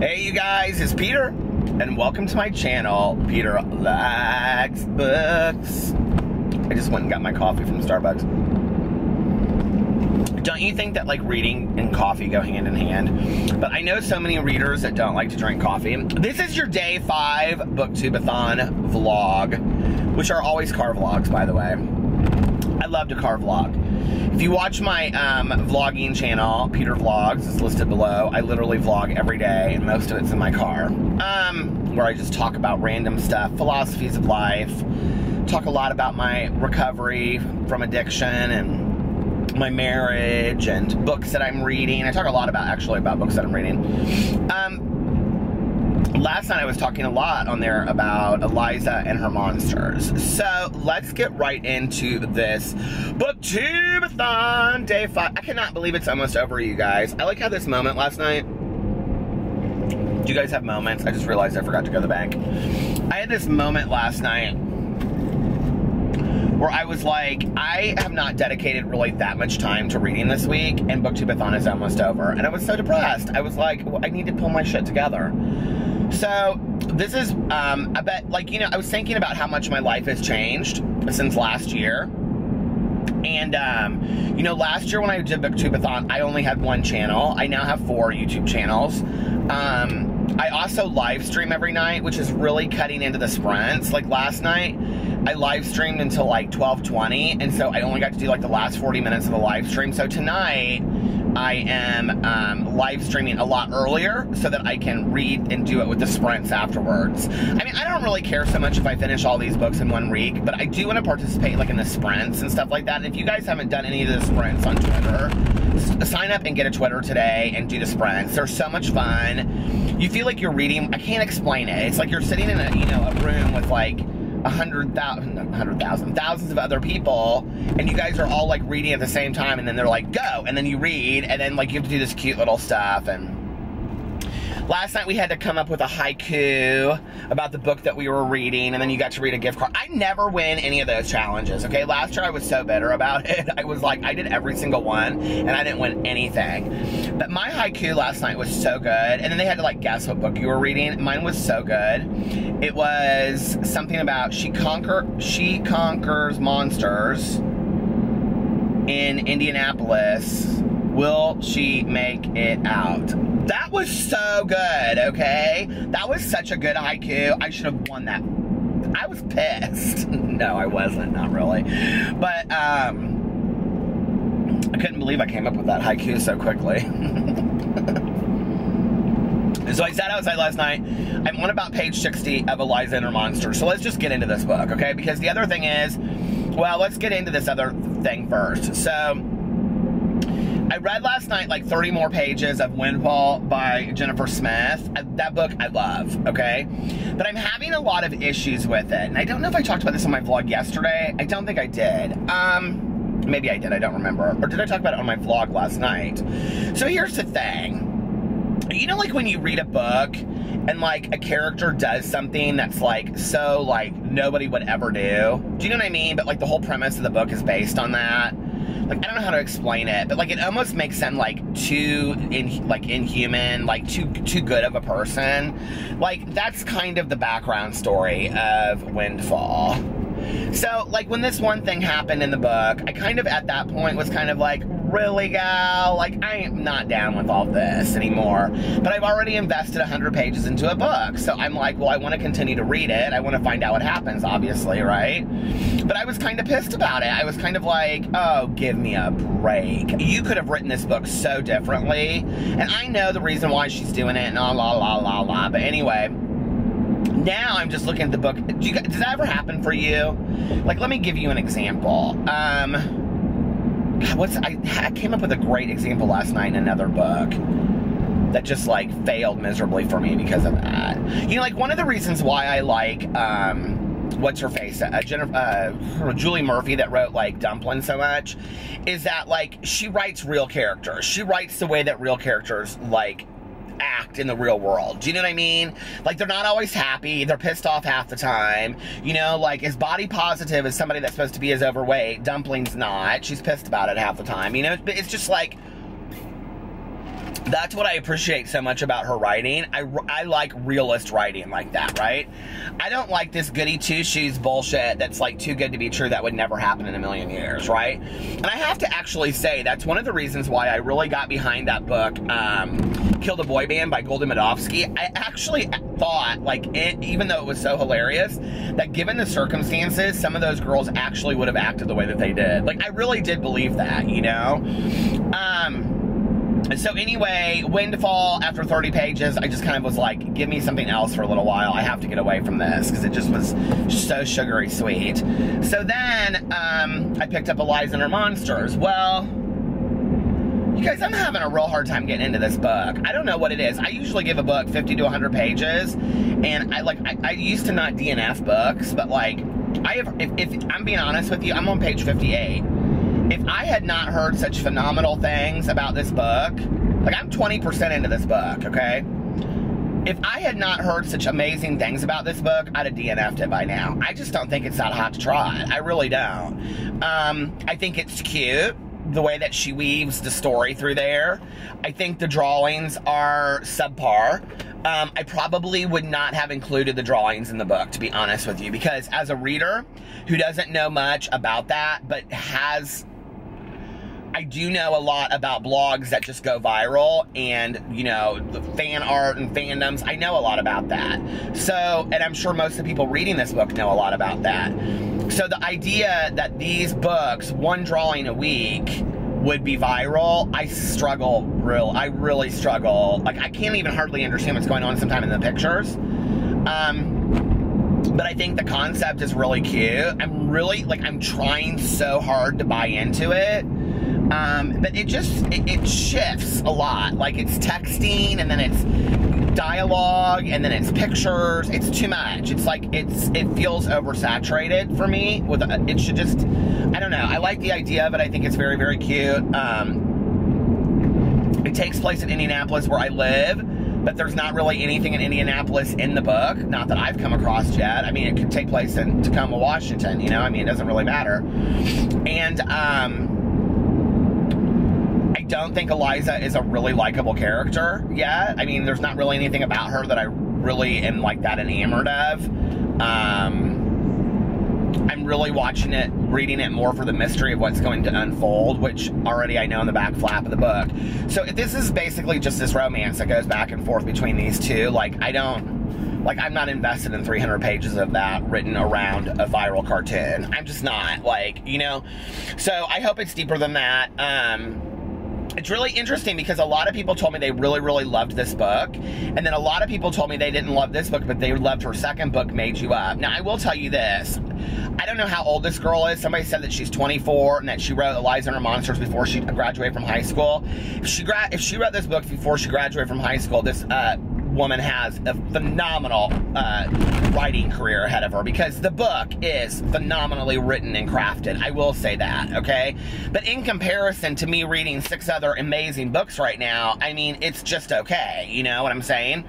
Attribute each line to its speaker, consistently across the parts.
Speaker 1: Hey you guys, it's Peter, and welcome to my channel, Peter Likes Books. I just went and got my coffee from Starbucks. Don't you think that like reading and coffee go hand in hand? But I know so many readers that don't like to drink coffee. This is your day 5 Booktube-A-Thon vlog, which are always car vlogs, by the way. I love to car vlog. If you watch my vlogging channel, Peter Vlogs, is listed below. I literally vlog every day, and most of it's in my car, where I just talk about random stuff, philosophies of life, talk a lot about my recovery from addiction and my marriage and books that I'm reading. I talk a lot about, actually, about books that I'm reading. Last night I was talking a lot on there about Eliza and her monsters. So let's get right into this Booktube-A-Thon day 5. I cannot believe it's almost over, you guys. I like how this moment last night. Do you guys have moments? I just realized I forgot to go to the bank. I had this moment last night where I was like, I have not dedicated really that much time to reading this week, and Booktube-A-Thon is almost over. And I was so depressed. I was like, well, I need to pull my shit together. So, this is, I bet, like, you know, I was thinking about how much my life has changed since last year. And, you know, last year when I did Booktube-A-Thon, I only had 1 channel. I now have 4 YouTube channels. I also live stream every night, which is really cutting into the sprints. Like, last night, I live streamed until, like, 12:20, and so I only got to do, like, the last 40 minutes of the live stream. So, tonight, I am live streaming a lot earlier so that I can read and do it with the sprints afterwards. I mean, I don't really care so much if I finish all these books in 1 week, but I do want to participate like in the sprints and stuff like that. And if you guys haven't done any of the sprints on Twitter, sign up and get a Twitter today and do the sprints. They're so much fun. You feel like you're reading. I can't explain it. It's like you're sitting in a, you know, a room with like thousands of other people, and you guys are all like reading at the same time, and then they're like, go, and then you read, and then like you have to do this cute little stuff. And last night we had to come up with a haiku about the book that we were reading, and then you got to read a gift card. I never win any of those challenges, okay? Last year I was so bitter about it. I was like, I did every single one, and I didn't win anything. But my haiku last night was so good, and then they had to like guess what book you were reading. Mine was so good. It was something about she conquers monsters in Indianapolis. Will she make it out? That was so good, okay? That was such a good haiku. I should have won that. I was pissed. No, I wasn't, not really. But, I couldn't believe I came up with that haiku so quickly. So I sat outside last night. I'm on about page 60 of Eliza and her monsters. So let's just get into this book, okay? Because the other thing is, well, let's get into this other thing first. So, I read last night like 30 more pages of Windfall by Jennifer Smith. That book I love, okay? But I'm having a lot of issues with it. And I don't know if I talked about this on my vlog yesterday. I don't think I did. Maybe I did, I don't remember. Or did I talk about it on my vlog last night? So here's the thing. You know, like when you read a book and like a character does something that's like so like nobody would ever do. Do you know what I mean? But like the whole premise of the book is based on that. Like, I don't know how to explain it, but like it almost makes them like too inhuman, like too good of a person. Like that's kind of the background story of Windfall. So like when this one thing happened in the book, I kind of at that point was kind of like, really, gal? Like, I am not down with all this anymore. But I've already invested 100 pages into a book. So I'm like, well, I want to continue to read it. I want to find out what happens, obviously, right? But I was kind of pissed about it. I was kind of like, oh, give me a break. You could have written this book so differently. And I know the reason why she's doing it and la, la, la, la, la. But anyway, now I'm just looking at the book. Does that ever happen for you? Like, let me give you an example. I came up with a great example last night in another book that just like failed miserably for me because of that. You know, like one of the reasons why I like what's her face, Julie Murphy that wrote like Dumpling so much, is that like she writes real characters. She writes the way that real characters like act in the real world. Do you know what I mean? Like, they're not always happy. They're pissed off half the time. You know, like, as body positive as somebody that's supposed to be as overweight, Dumpling's not. She's pissed about it half the time. You know, it's just like, That's what I appreciate so much about her writing. I like realist writing like that, right? I don't like this goody two-shoes bullshit that's like too good to be true that would never happen in a million years, right? And I have to actually say that's one of the reasons why I really got behind that book, Kill the Boy Band by Golden Medovsky. I actually thought, like, even though it was so hilarious, that given the circumstances, some of those girls actually would have acted the way that they did. Like, I really did believe that, you know? So anyway, Windfall, after 30 pages, I just kind of was like, give me something else for a little while. I have to get away from this, because it just was so sugary sweet. So then, I picked up Eliza and Her Monsters. Well, you guys, I'm having a real hard time getting into this book. I don't know what it is. I usually give a book 50 to 100 pages, and I used to not DNF books, but like, if I'm being honest with you, I'm on page 58. If I had not heard such phenomenal things about this book, like I'm 20% into this book, okay? If I had not heard such amazing things about this book, I'd have DNF'd it by now. I just don't think it's that hot to try. I really don't. I think it's cute, the way that she weaves the story through there. I think the drawings are subpar. I probably would not have included the drawings in the book, to be honest with you, because as a reader who doesn't know much about that, but I do know a lot about blogs that just go viral and, you know, the fan art and fandoms. I know a lot about that. So, and I'm sure most of the people reading this book know a lot about that. So the idea that these books, one drawing a week, would be viral, I really struggle. Like, I can't even hardly understand what's going on sometimes in the pictures. But I think the concept is really cute. I'm trying so hard to buy into it. But it shifts a lot. Like, it's texting, and then it's dialogue, and then it's pictures. It's too much. It's like, it feels oversaturated for me. It should just, I don't know. I like the idea of it. I think it's very, very cute. It takes place in Indianapolis, where I live, but there's not really anything in Indianapolis in the book. Not that I've come across yet. I mean, it could take place in Tacoma, Washington, you know? I mean, it doesn't really matter. And, I don't think Eliza is a really likable character yet. I mean, there's not really anything about her that I really am like that enamored of. I'm really reading it more for the mystery of what's going to unfold, which already I know in the back flap of the book. So this is basically just this romance that goes back and forth between these two. Like, I'm not invested in 300 pages of that written around a viral cartoon. I'm just not, like, you know? So I hope it's deeper than that. It's really interesting because a lot of people told me they really, really loved this book. And then a lot of people told me they didn't love this book, but they loved her second book, Made You Up. Now, I will tell you this. I don't know how old this girl is. Somebody said that she's 24 and that she wrote Eliza and Her Monsters before she graduated from high school. If she wrote this book before she graduated from high school, this woman has a phenomenal writing career ahead of her, because the book is phenomenally written and crafted. I will say that, okay? But in comparison to me reading 6 other amazing books right now, I mean, it's just okay. You know what I'm saying?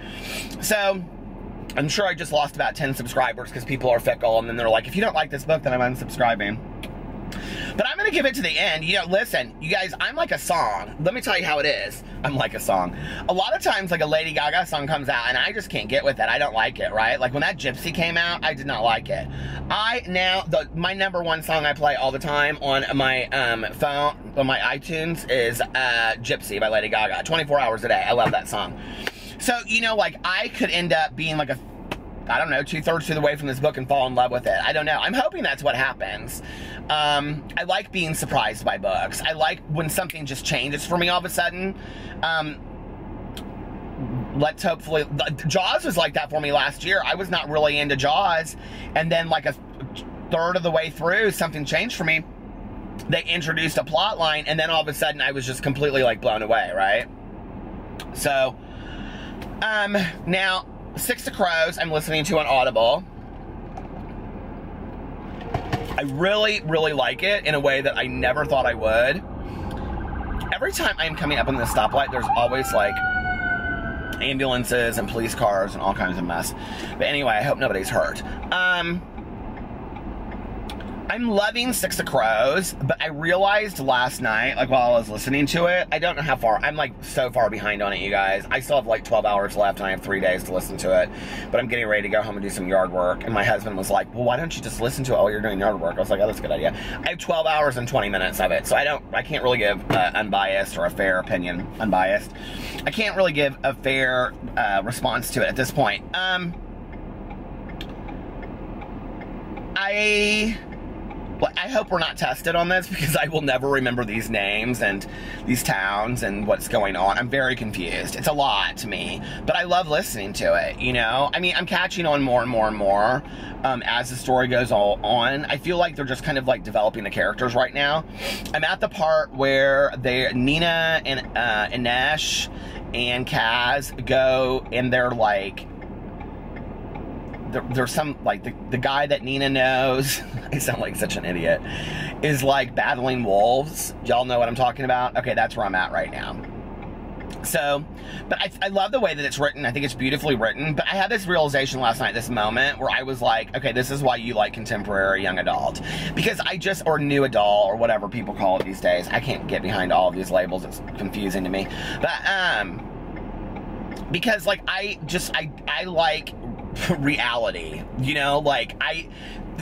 Speaker 1: So I'm sure I just lost about 10 subscribers because people are fickle, and then they're like, if you don't like this book, then I'm unsubscribing. But I'm going to give it to the end. You know, listen, you guys, I'm like a song. Let me tell you how it is. I'm like a song. A lot of times, like, a Lady Gaga song comes out, and I just can't get with it. I don't like it, right? Like, when that Gypsy came out, I did not like it. My #1 song I play all the time on my phone, on my iTunes, is Gypsy by Lady Gaga. 24 hours a day. I love that song. So, you know, like, I could end up being like I don't know, 2/3 through the way from this book and fall in love with it. I don't know. I'm hoping that's what happens. I like being surprised by books. I like when something just changes for me all of a sudden. Let's hopefully... Jaws was like that for me last year. I was not really into Jaws, and then like a third of the way through, something changed for me. They introduced a plot line, and then all of a sudden I was just completely like blown away, right? So, now... Six of Crows, I'm listening to on Audible. I really, really like it in a way that I never thought I would. Every time I'm coming up on the stoplight, there's always, like, ambulances and police cars and all kinds of mess. But anyway, I hope nobody's hurt. I'm loving Six of Crows, but I realized last night, like while I was listening to it, I don't know how far, I'm like so far behind on it, you guys. I still have like 12 hours left and I have 3 days to listen to it, but I'm getting ready to go home and do some yard work. And my husband was like, well, why don't you just listen to it while you're doing yard work? I was like, oh, that's a good idea. I have 12 hours and 20 minutes of it, so I can't really give unbiased or a fair opinion. Unbiased. I can't really give a fair response to it at this point. I hope we're not tested on this because I will never remember these names and these towns and what's going on. I'm very confused. It's a lot to me, but I love listening to it, you know? I mean, I'm catching on more and more and more as the story goes on. I feel like they're just kind of like developing the characters right now. I'm at the part where Nina and Inesh and Kaz go and they're like, there's some, like, the guy that Nina knows, I sound like such an idiot, is, like, battling wolves. Y'all know what I'm talking about? Okay, that's where I'm at right now. So, but I love the way that it's written. I think it's beautifully written. But I had this realization last night, this moment, where I was like, okay, this is why you like contemporary young adult. Because or new adult, or whatever people call it these days. I can't get behind all of these labels. It's confusing to me. But, because, like, I like reality, you know, like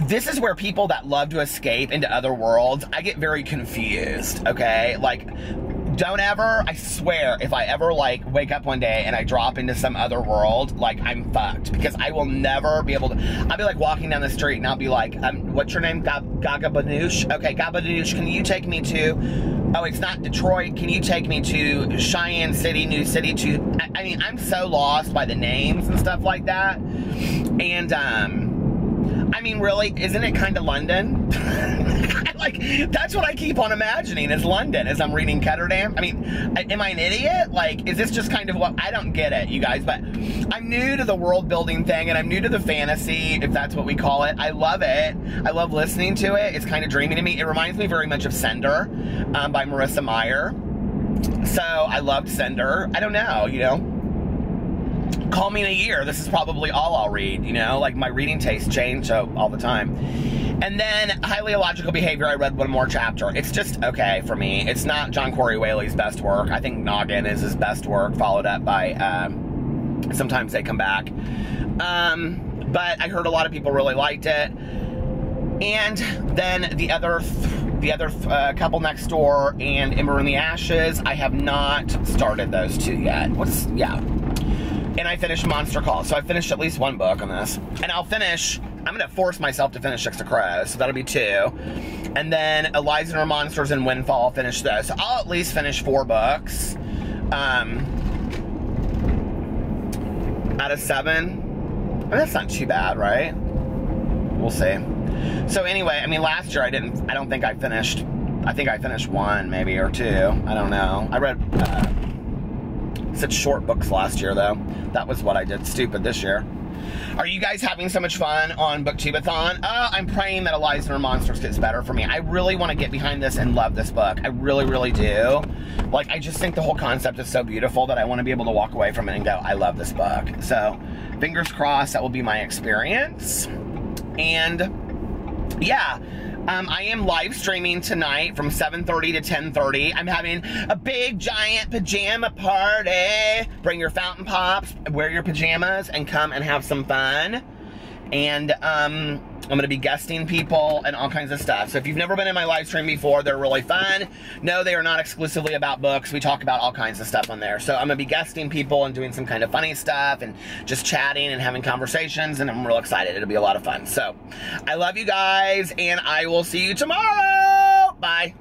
Speaker 1: this is where people that love to escape into other worlds, I get very confused, okay? Like, don't ever, I swear, if I ever like wake up one day and I drop into some other world, like I'm fucked, because I will never be able to, I'll be like walking down the street and I'll be like, what's your name? Gaga Banoosh? Okay, Gaga Banoosh, can you take me to, oh, it's not Detroit, can you take me to Cheyenne City, New City, to, I mean, I'm so lost by the names and stuff like that, and, I mean, really, isn't it kind of London? Like, that's what I keep on imagining is London as I'm reading Ketterdam. I mean, am I an idiot? Like, is this just kind of what, I don't get it, you guys, but I'm new to the world building thing, and I'm new to the fantasy, if that's what we call it. I love it. I love listening to it. It's kind of dreamy to me. It reminds me very much of Cinder by Marissa Meyer. So, I loved Cinder. I don't know, you know. Call me in a year, this is probably all I'll read, you know, like my reading tastes change all the time. And then Highly Illogical Behavior, I read one more chapter. It's just okay for me. It's not John Corey Whaley's best work. I think Noggin is his best work, followed up by Sometimes They Come Back. But I heard a lot of people really liked it. And then the other Couple Next Door and Ember in the Ashes, I have not started those two yet. And I finished Monster Call. So I finished at least one book on this. And I'm going to force myself to finish Six of Crows. So that'll be 2. And then Eliza and Her Monsters and Windfall, I'll finish those. So I'll at least finish 4 books. Out of 7. I mean, that's not too bad, right? We'll see. So anyway, I mean, last year I don't think I finished. I think I finished 1 maybe, or 2. I don't know. I read such short books last year, though. That was what I did stupid this year. Are you guys having so much fun on Booktube-A-Thon? I'm praying that Eliza and Her Monsters gets better for me. I really want to get behind this and love this book. I really, really do. Like, I just think the whole concept is so beautiful that I want to be able to walk away from it and go, I love this book. So, fingers crossed that will be my experience. And, yeah. I am live streaming tonight from 7:30 to 10:30. I'm having a big, giant pajama party. Bring your fountain pops, wear your pajamas, and come and have some fun. And I'm going to be guesting people and all kinds of stuff. So if you've never been in my live stream before, they're really fun. No, they are not exclusively about books. We talk about all kinds of stuff on there. So I'm going to be guesting people and doing some kind of funny stuff and just chatting and having conversations, and I'm real excited. It'll be a lot of fun. So I love you guys, and I will see you tomorrow. Bye.